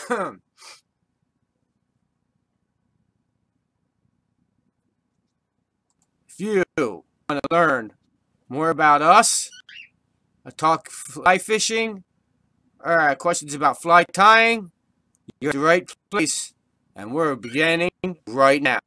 If you want to learn more about us, talk fly fishing, or questions about fly tying, you're at the right place. And we're beginning right now.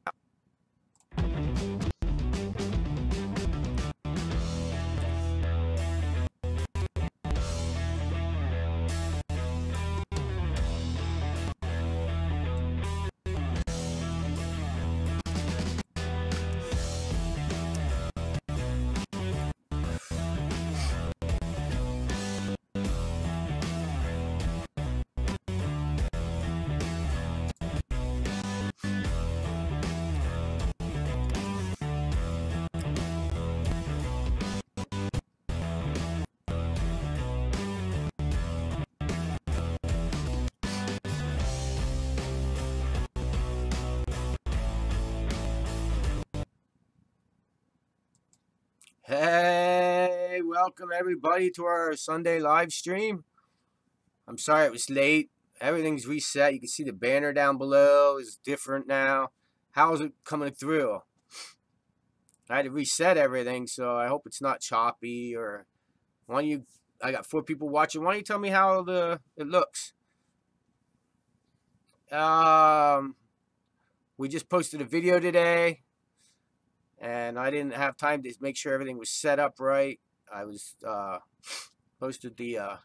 Hey, welcome everybody to our Sunday live stream. I'm sorry it was late. Everything's reset. You can see the banner down below is different now. How's it coming through? I had to reset everything, so I hope it's not choppy. Or why don't you? I got 4 people watching. Why don't you tell me how it looks? We just posted a video today, and I didn't have time to make sure everything was set up right. I was posted the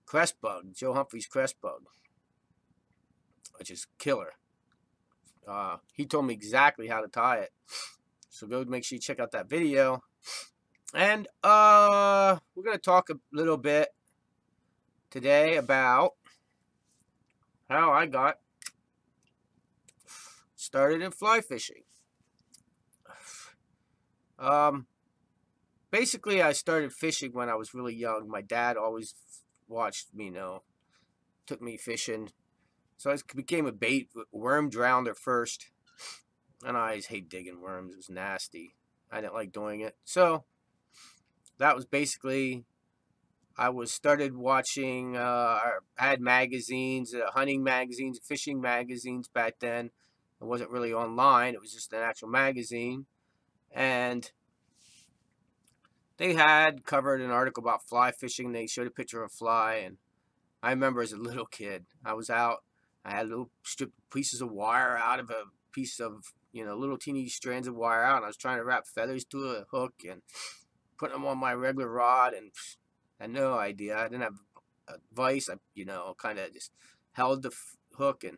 crest bug, Joe Humphrey's crest bug, which is killer. He told me exactly how to tie it, so go make sure you check out that video. And we're gonna talk a little bit today about how I got started in fly fishing. Basically, I started fishing when I was really young. My dad always watched me, took me fishing. So I became a bait worm drowner first. And I always hate digging worms. It was nasty. I didn't like doing it. So that was basically, I started watching, I had magazines, hunting magazines, fishing magazines back then. It wasn't really online. It was just an actual magazine. And they had covered an article about fly fishing. They showed a picture of a fly, and I remember as a little kid, I was out. I had little pieces of wire out of a piece of, little teeny strands of wire out, and I was trying to wrap feathers to a hook and put them on my regular rod, and I had no idea. I didn't have a vise. I, kind of just held the hook, and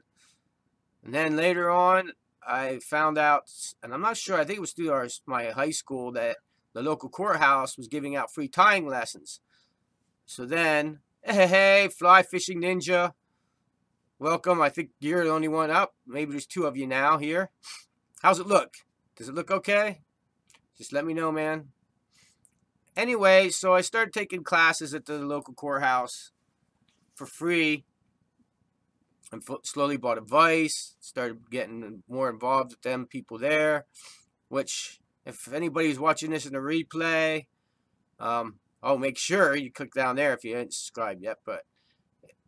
then later on, I found out, and I'm not sure. I think it was through my high school that the local courthouse was giving out free tying lessons. So then, hey, fly fishing ninja, welcome. I think you're the only one up. Maybe there's 2 of you now here. How's it look? Does it look okay? Just let me know, man. Anyway, so I started taking classes at the local courthouse for free. And slowly bought a vise, started getting more involved with them people there, which, if anybody's watching this in the replay, make sure you click down there if you haven't subscribed yet. But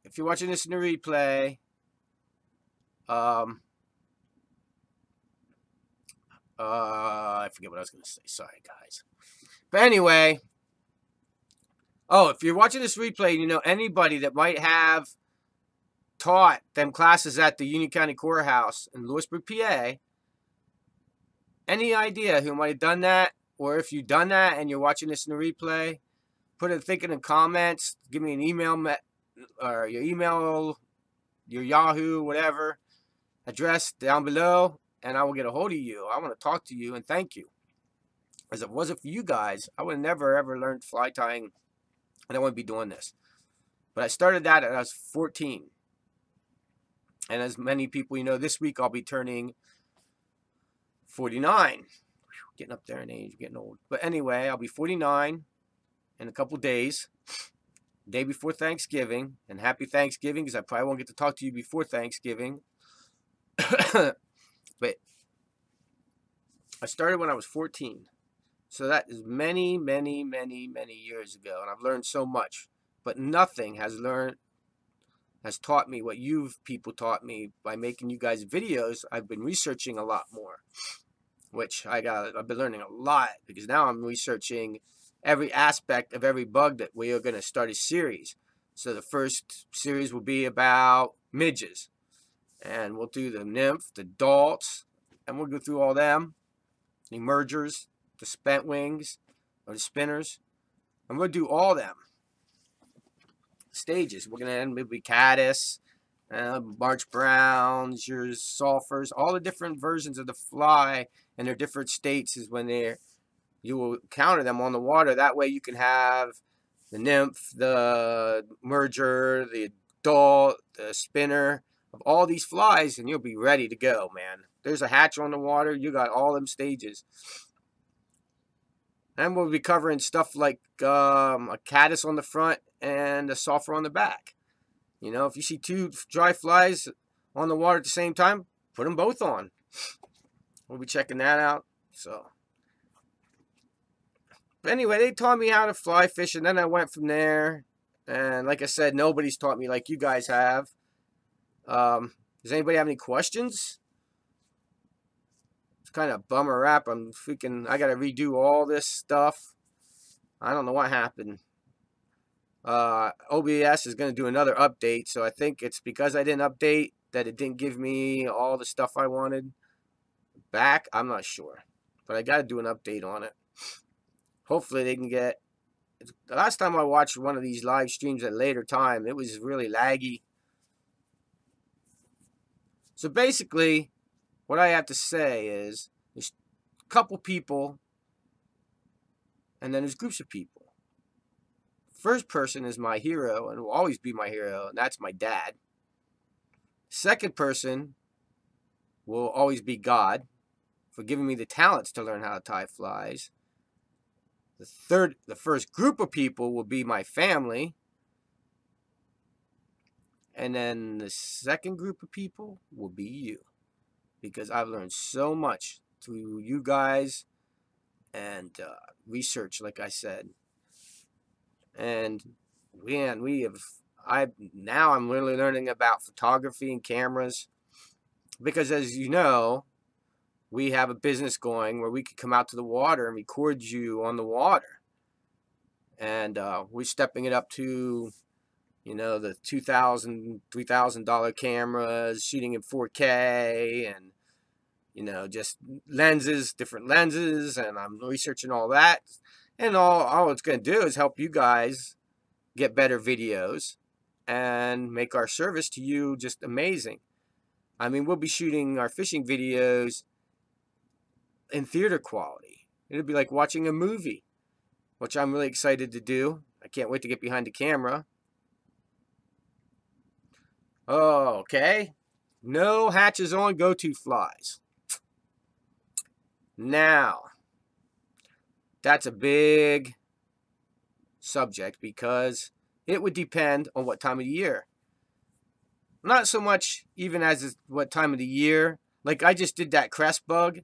if you're watching this in the replay, I forget what I was going to say. Sorry, guys. But anyway, if you're watching this replay, anybody that might have taught them classes at the Union County Courthouse in Lewisburg, PA, any idea who might have done that? Or if you've done that and you're watching this in the replay, put a think in the comments. Give me an email, or your email, your Yahoo, whatever address down below, and I will get a hold of you. I want to talk to you and thank you. As if it wasn't for you guys, I would have never ever learned fly tying, and I wouldn't be doing this. But I started that when I was 14. And as many people this week I'll be turning 49. Getting up there in age, getting old. But anyway, I'll be 49 in a couple days. Day before Thanksgiving. And happy Thanksgiving, because I probably won't get to talk to you before Thanksgiving. But I started when I was 14. So that is many, many, many, many years ago. And I've learned so much. But nothing has has taught me what you've people taught me by making you guys videos. I've been researching a lot more, which I've been learning a lot, because now I'm researching every aspect of every bug that we are going to start a series. So the first series will be about midges, and we'll do the nymph, the adults, and we'll go through all them, the emergers, the spent wings, or the spinners, and we'll do all them stages. We're going to end maybe caddis, March Browns, your sulfurs, all the different versions of the fly and their different states is when you will encounter them on the water. That way you can have the nymph, the merger, the adult, the spinner, of all these flies, and you'll be ready to go, man. There's a hatch on the water. You got all them stages. And we'll be covering stuff like a caddis on the front and a sulfur on the back. You know, if you see two dry flies on the water at the same time, put them both on. We'll be checking that out. So, but anyway, they taught me how to fly fish, and then I went from there. And like I said, nobody's taught me like you guys have. Does anybody have any questions? It's kind of a bummer rap. I got to redo all this stuff. I don't know what happened. OBS is going to do another update, so I think it's because I didn't update that it didn't give me all the stuff I wanted back. I'm not sure, but I got to do an update on it. Hopefully they can get... The last time I watched one of these live streams at a later time, it was really laggy. So basically, what I have to say is, there's a couple people, and then there's groups of people. First person is my hero, and will always be my hero, and that's my dad. Second person will always be God, for giving me the talents to learn how to tie flies. The first group of people will be my family. And then the second group of people will be you. Because I've learned so much through you guys and research, like I said. And man, now I'm really learning about photography and cameras. Because as you know, we have a business going where we could come out to the water and record you on the water. And we're stepping it up to, you know, the $2,000, $3,000 cameras, shooting in 4K, and, you know, just lenses, different lenses, and I'm researching all that. And all it's going to do is help you guys get better videos and make our service to you just amazing. I mean, we'll be shooting our fishing videos in theater quality. It'll be like watching a movie, which I'm really excited to do. I can't wait to get behind the camera. Oh, okay. No hatches on go-to flies. Now, that's a big subject because it would depend on what time of the year. Not so much even as what time of the year. Like I just did that crest bug.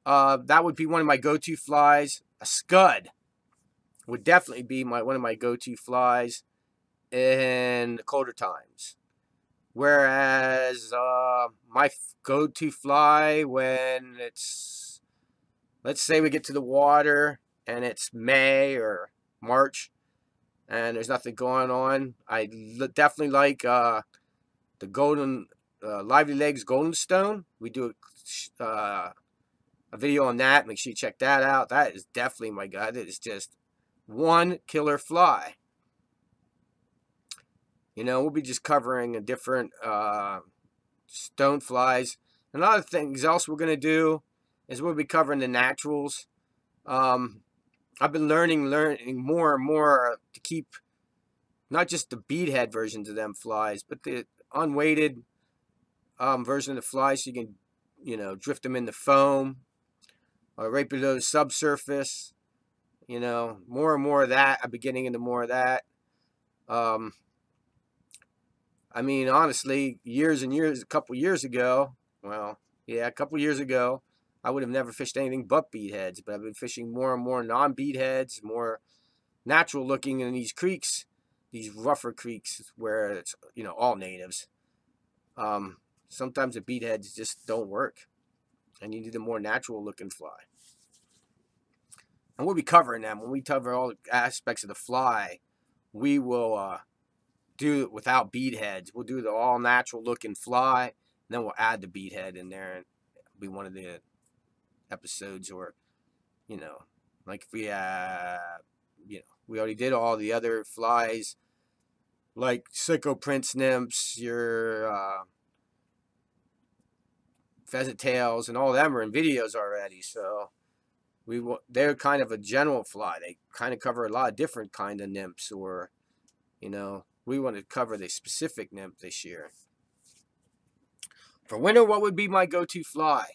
That would be one of my go-to flies. A scud would definitely be one of my go-to flies in the colder times. Whereas my go-to fly when it's, let's say we get to the water and it's May or March and there's nothing going on, I definitely like the golden Lively Legs Golden Stone. We do a video on that. Make sure you check that out. That is definitely my guy. That is just one killer fly. You know, we'll be just covering a different stone flies. Another thing else we're going to do is we'll be covering the naturals. I've been learning more and more to keep not just the beadhead versions of them flies, but the unweighted version of the flies, so you can, you know, drift them in the foam or right below the subsurface. You know, more and more of that. I've been getting into more of that. I mean, honestly, a couple years ago, well, yeah, a couple years ago, I would have never fished anything but beadheads, but I've been fishing more and more non-beadheads, more natural looking in these creeks, these rougher creeks where it's, you know, all natives, sometimes the bead heads just don't work, and you need a more natural looking fly. And we'll be covering them when we cover all aspects of the fly. We will do it without bead heads. We'll do the all natural looking fly, and then we'll add the bead head in there, and it'll be one of the episodes. Or, you know, like if we you know, we already did all the other flies like Sicko Prince nymphs, your pheasant tails, and all of them are in videos already. So they're kind of a general fly. They kind of cover a lot of different kind of nymphs, or, you know, we want to cover the specific nymph this year. For winter, what would be my go-to fly?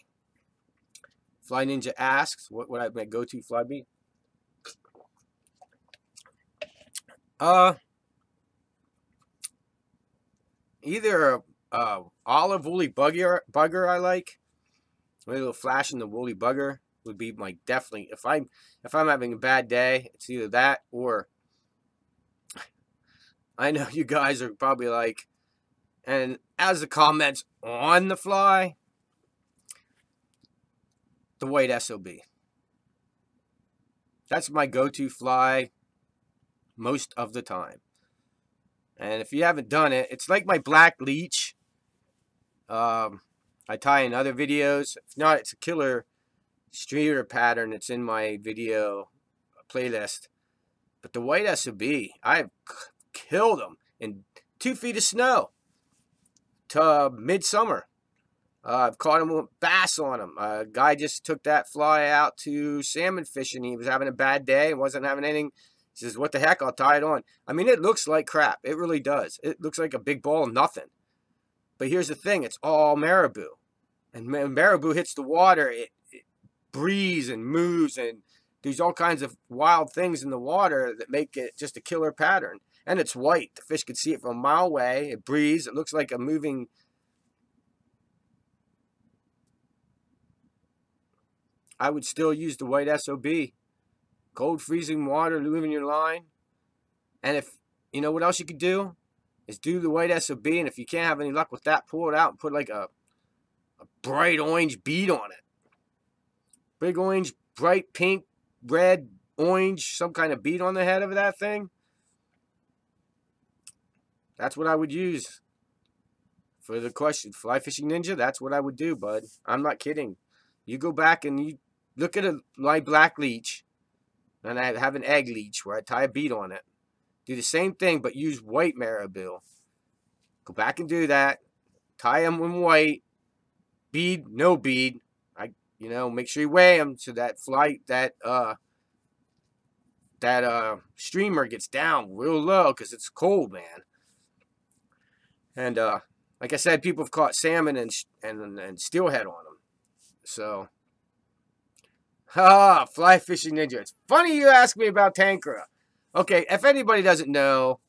Fly Ninja asks, what would my go-to fly be? Either olive woolly bugger I like. A little flash in the woolly bugger would be my definitely. If I'm having a bad day, it's either that, or I know you guys are probably like, and as the comments on the fly, the white SOB. That's my go-to fly most of the time. And if you haven't done it, it's like my black leech. I tie in other videos. If not, it's a killer streamer pattern. It's in my video playlist. But the white SOB, I've killed them in 2 feet of snow to midsummer. I've caught him with bass on him. A guy just took that fly out to salmon fishing. He was having a bad day and wasn't having anything. He says, what the heck, I'll tie it on. I mean, it looks like crap. It really does. It looks like a big ball of nothing. But here's the thing. It's all marabou. And when marabou hits the water, it breathes and moves, and there's all kinds of wild things in the water that make it just a killer pattern. And it's white. The fish can see it from a mile away. It breathes. It looks like a moving... I would still use the white SOB. Cold freezing water, leaving your line. And if, you know what else you could do? Is do the white SOB, and if you can't have any luck with that, pull it out and put like a bright orange bead on it. Big orange, bright pink, red, orange, some kind of bead on the head of that thing. That's what I would use. For the question, Fly Fishing Ninja, that's what I would do, bud. I'm not kidding. You go back and you look at my black leech, and I have an egg leech where I tie a bead on it. Do the same thing, but use white marabou. Go back and do that. Tie them in white. Bead, no bead. You know, make sure you weigh them so that streamer gets down real low, because it's cold, man. And like I said, people have caught salmon and steelhead on them. So, Fly Fishing Ninja. It's funny you ask me about Tankra. Okay, if anybody doesn't know,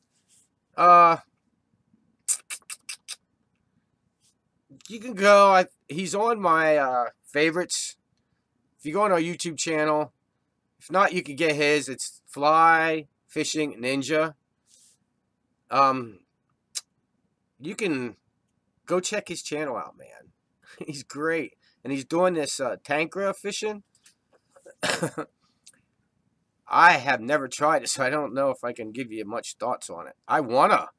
you can go. He's on my favorites. If you go on our YouTube channel, if not, you can get his. It's Fly Fishing Ninja. You can go check his channel out, man. He's great, and he's doing this Tankra fishing. I have never tried it, so I don't know if I can give you much thoughts on it. I wanna.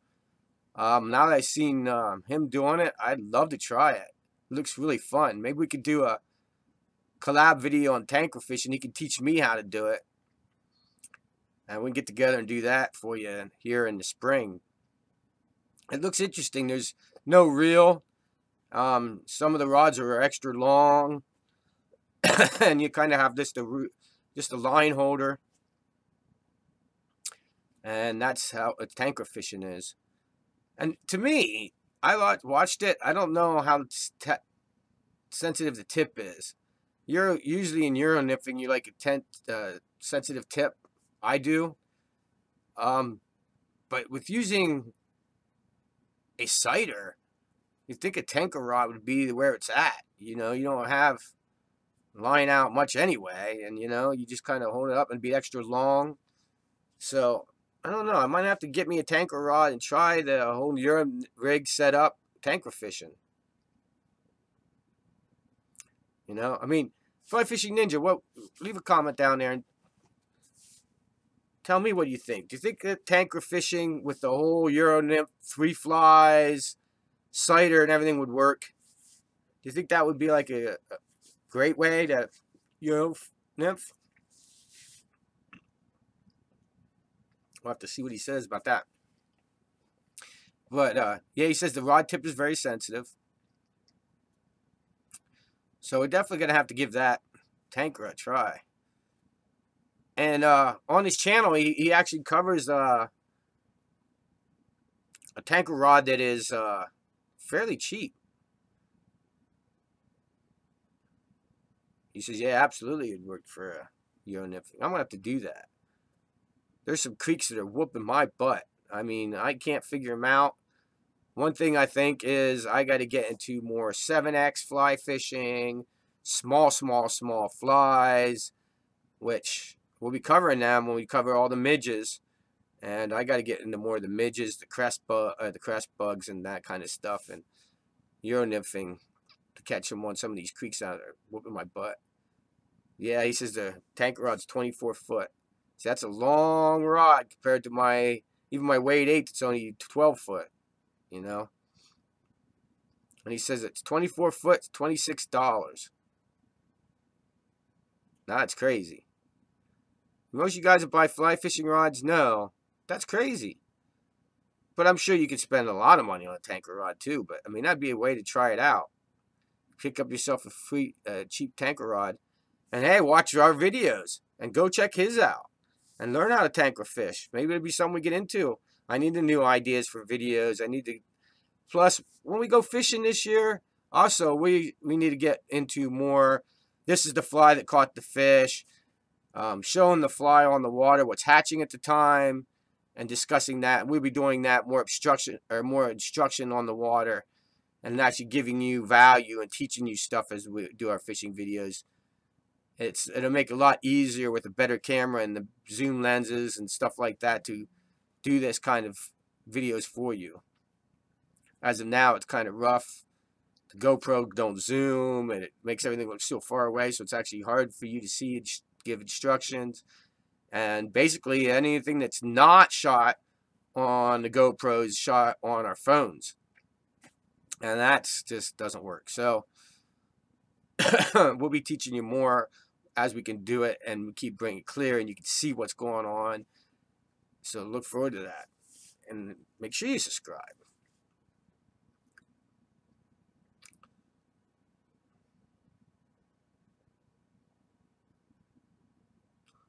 Now that I've seen him doing it, I'd love to try it. It looks really fun. Maybe we could do a collab video on Tankra fishing. He can teach me how to do it, and we can get together and do that for you here in the spring. It looks interesting. There's no reel. Some of the rods are extra long, and you kind of have just a line holder. And that's how a Tankra fishing is. And to me, I watched it. I don't know how sensitive the tip is. You're usually in Euro nymphing, you like a sensitive tip. I do. But with using a sighter, you think a Tankra rod would be where it's at. You know, you don't have line out much anyway, and you know, you just kind of hold it up and be extra long. So I don't know. I might have to get me a tanker rod and try the whole Euro rig setup tanker fishing. You know, I mean, Fly Fishing Ninja. What? Leave a comment down there and tell me what you think. Do you think that tanker fishing with the whole Euro nymph, 3 flies, cider, and everything would work? Do you think that would be like a great way to Euro nymph? We'll have to see what he says about that. But yeah, he says the rod tip is very sensitive. So we're definitely going to have to give that tanker a try. And on his channel, he actually covers a tanker rod that is fairly cheap. He says, yeah, absolutely it worked for Euro nymphing. I'm going to have to do that. There's some creeks that are whooping my butt. I mean, I can't figure them out. One thing I think is I got to get into more 7X fly fishing, small flies, which we'll be covering them when we cover all the midges. And I got to get into more of the midges, the crest bugs, and that kind of stuff, and Euro nymphing to catch them on some of these creeks out there, whooping my butt. Yeah, he says the tanker rod's 24 foot. So that's a long rod compared to even my Wade 8. It's only 12 foot. You know, and he says it's 24 foot, $26. That's crazy. Most of you guys that buy fly fishing rods know that's crazy. But I'm sure you could spend a lot of money on a tanker rod too. But I mean, that'd be a way to try it out. Pick up yourself a free, cheap tanker rod, and hey, watch our videos and go check his out and learn how to tanker fish. Maybe it'll be something we get into. I need the new ideas for videos. Plus, when we go fishing this year, also, we need to get into more, this is the fly that caught the fish, showing the fly on the water, what's hatching at the time, and discussing that. We'll be doing that, more instruction on the water, and actually giving you value and teaching you stuff as we do our fishing videos. It'll make it a lot easier with a better camera and the zoom lenses and stuff like that to do this kind of videos for you. As of now, it's kind of rough. The GoPro don't zoom, and it makes everything look so far away, so it's actually hard for you to see and give instructions. And basically, anything that's not shot on the GoPro is shot on our phones. And that just doesn't work. So we'll be teaching you more as we can do it, and we keep bringing it clear, and you can see what's going on. So look forward to that. And make sure you subscribe.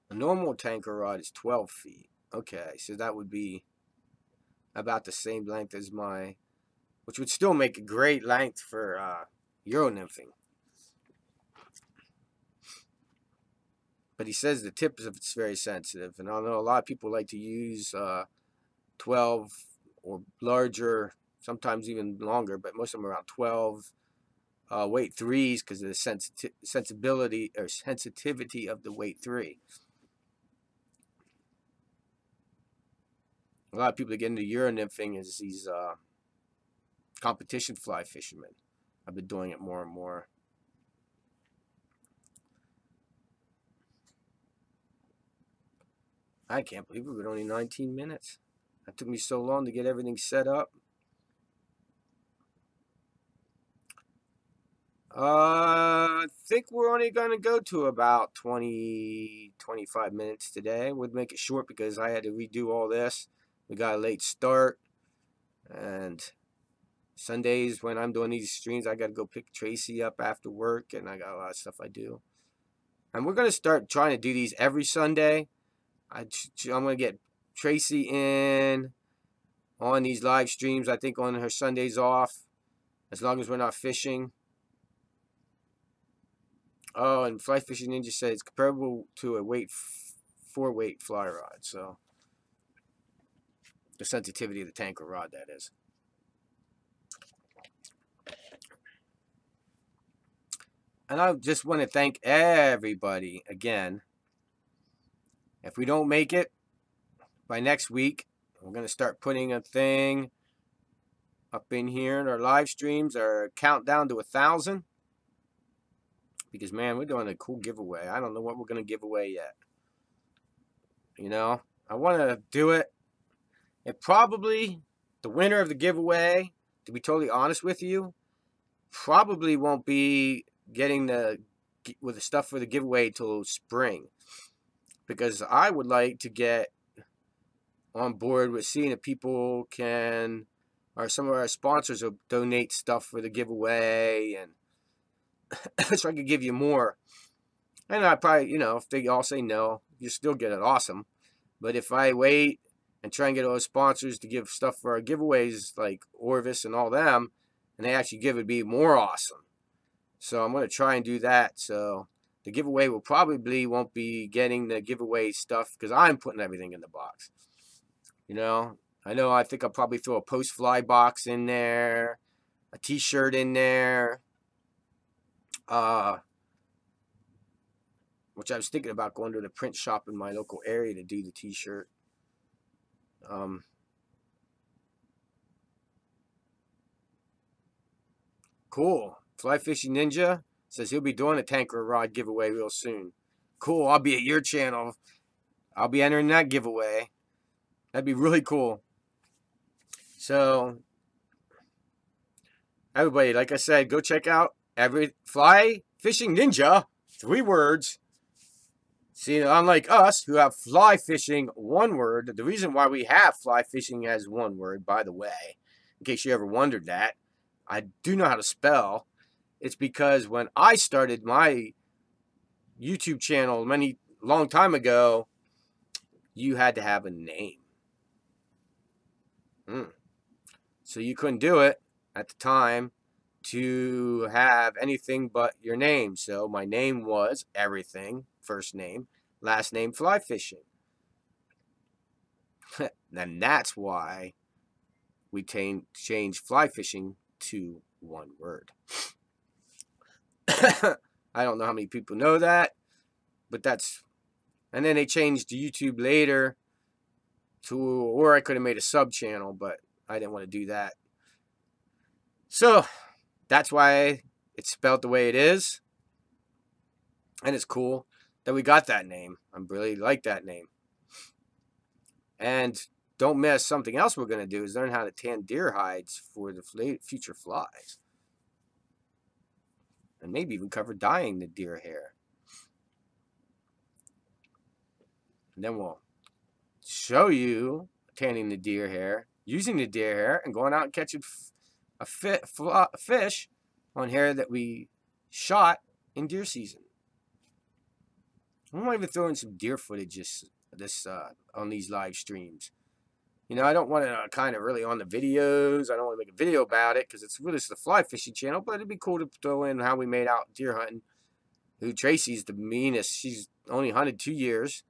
A normal tanker rod is 12 feet. Okay, so that would be about the same length as which would still make a great length for Euro nymphing. But he says the tip of it's very sensitive, and I know a lot of people like to use 12 or larger, sometimes even longer, but most of them are around 12 weight 3s because of the sensibility or sensitivity of the weight 3. A lot of people that get into Euro nymphing is these competition fly fishermen. I've been doing it more and more. I can't believe it, but only 19 minutes. That took me so long to get everything set up. I think we're only going to go to about 25 minutes today. We'll make it short because I had to redo all this. We got a late start. And Sundays when I'm doing these streams, I got to go pick Tracy up after work. And I got a lot of stuff I do. And we're going to start trying to do these every Sunday. I'm going to get Tracy in on these live streams, I think on her Sundays off, as long as we're not fishing. Oh, and Fly Fishing Ninja said it's comparable to a 4-weight fly rod. So the sensitivity of the tanker rod, that is. And I just want to thank everybody again. If we don't make it by next week, we're going to start putting a thing up in here in our live streams, our countdown to 1,000. Because, man, we're doing a cool giveaway. I don't know what we're going to give away yet. You know, I want to do it. And probably the winner of the giveaway, to be totally honest with you, probably won't be getting the stuff for the giveaway till spring. Because I would like to get on board with seeing if people can, or some of our sponsors will donate stuff for the giveaway, and so I could give you more. And I probably, you know, if they all say no, you still get it, awesome. But if I wait and try and get all the sponsors to give stuff for our giveaways, like Orvis and all them, and they actually give, it'd be more awesome. So I'm going to try and do that. So the giveaway will probably won't be getting the giveaway stuff because I'm putting everything in the box. You know, I think I'll probably throw a post fly box in there, a t-shirt in there, which I was thinking about going to the print shop in my local area to do the t-shirt. Cool. Fly Fishing Ninja says he'll be doing a tanker rod giveaway real soon. Cool. I'll be at your channel. I'll be entering that giveaway. That'd be really cool. So, everybody, like I said, go check out Fly Fishing Ninja. 3 words. See, unlike us, who have fly fishing 1 word, the reason why we have fly fishing as 1 word, by the way, in case you ever wondered that, I do know how to spell. It's because when I started my YouTube channel long time ago, you had to have a name. So you couldn't do it at the time to have anything but your name. So my name was everything, first name, last name Fly Fishing. And that's why we changed fly fishing to 1 word. I don't know how many people know that, but that's, and then they changed to YouTube later to, or I could have made a sub channel, but I didn't want to do that. So that's why it's spelled the way it is. And it's cool that we got that name. I really like that name. And don't miss something else we're going to do is learn how to tan deer hides for the future flies. And maybe even cover dyeing the deer hair. And then we'll show you tanning the deer hair, using the deer hair, and going out and catching a fish on hair that we shot in deer season. I might even throw in some deer footage on these live streams. You know, I don't want to kind of really on the videos. I don't want to make a video about it because it's really just a fly fishing channel. But it'd be cool to throw in how we made out deer hunting. Who Tracy's the meanest. She's only hunted 2 years.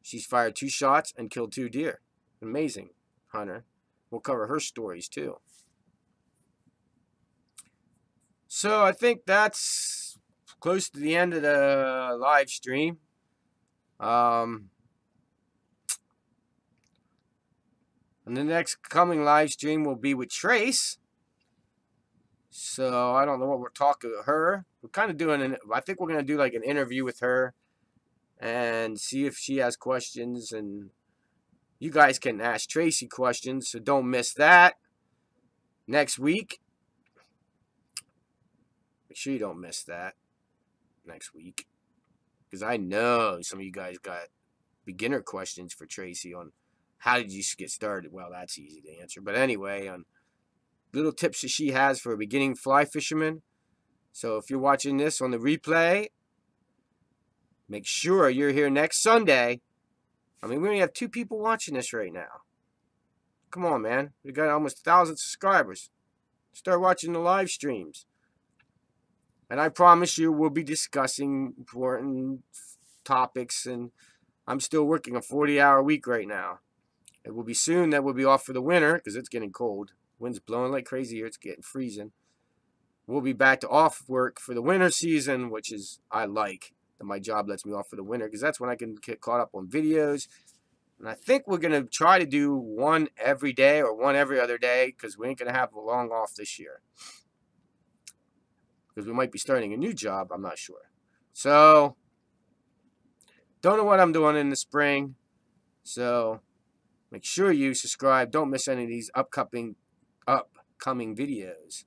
She's fired 2 shots and killed 2 deer. Amazing hunter. We'll cover her stories too. So I think that's close to the end of the live stream. And the next coming live stream will be with Trace. So I don't know what we're talking to her. We're kind of doing I think we're going to do like an interview with her and see if she has questions. And you guys can ask Tracy questions, so don't miss that next week. Make sure you don't miss that next week. Because I know some of you guys got beginner questions for Tracy on how did you get started. Well, that's easy to answer. But anyway, on little tips that she has for a beginning fly fisherman. So if you're watching this on the replay, make sure you're here next Sunday. I mean, we only have 2 people watching this right now. Come on, man. We got almost 1,000 subscribers. Start watching the live streams. And I promise you we'll be discussing important topics. And I'm still working a 40-hour week right now. It will be soon that we'll be off for the winter because it's getting cold. Wind's blowing like crazy here. It's getting freezing. We'll be back to off work for the winter season, which is, I like that my job lets me off for the winter because that's when I can get caught up on videos And I think we're going to try to do one every day or one every other day, because we ain't going to have a long off this year. Because we might be starting a new job, I'm not sure. So, don't know what I'm doing in the spring. So, make sure you subscribe. Don't miss any of these upcoming videos.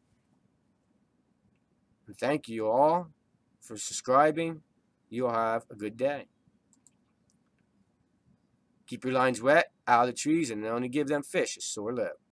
And thank you all for subscribing. You'll have a good day. Keep your lines wet, out of the trees, and only give them fish a sore lip.